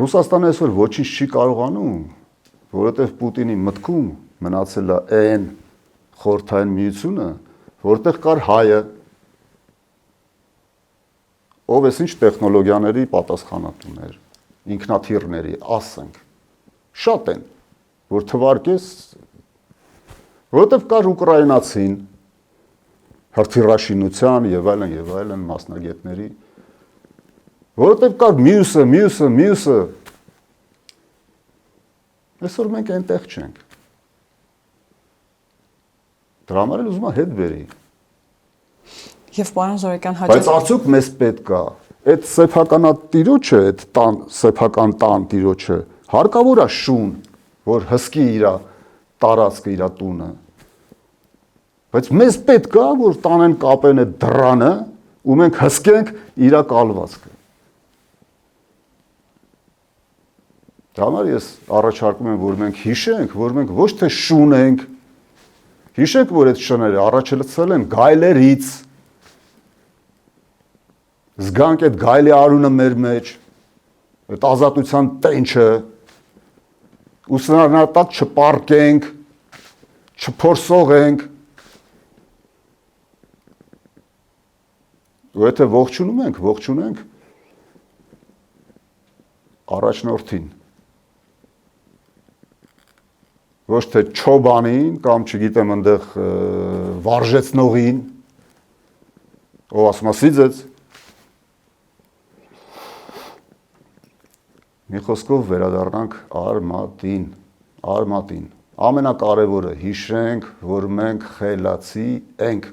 Ռուսաստանը այսօր ոչինչ չի կարողանում, որովհետև Պուտինի մտքում մնացել է այն խորհրդային միությունը, որտեղ կար հայը, ով էս ինչ տեխնոլոգիաների պատասխանատուներ, ինքնաթիռների, ասենք, շատ են, որ թվարկես, որովհետև կար ուկրաինացին, հրթիռաշինության եւ այլն մասնագետների, որովհետև կար մյուսը, այսօր մենք այնտեղ չենք։ Դրա համար էլ ուզում եմ հետ բերի։ Եվ պարոն Զորիկյան Բայց արդյոք մեզ պետք է այդ սեփականատիրոջը, այդ սեփական տան տիրոջը հարկավոր է շուն, որ հսկի իր տարածքը, իր տունը։ Բայց մեզ պետք է, որ տանեն կապեն այդ դռանը, ու մենք հսկենք իր կալվածքը։ Դա համար ես առաջարկում եմ, որ մենք հիշենք, որ մենք ոչ թե շուն ենք, հիշենք, որ այդ շները առաջացել են գայլերից, զգանք այդ գայլի արունը մեր մեջ, այդ ազատության տենչը, ուսանատակ չպարկենք, չփորսողենք, ու եթե ողջունենք առաջնորդին, ոչ թե չոբանին կամ չգիտեմ ընդեղ վարժեցնողին, ով ասում է սիձեց, մի խոսքով վերադառնանք արմատին, ամենակարևորը հիշենք, որ մենք խելացի ենք,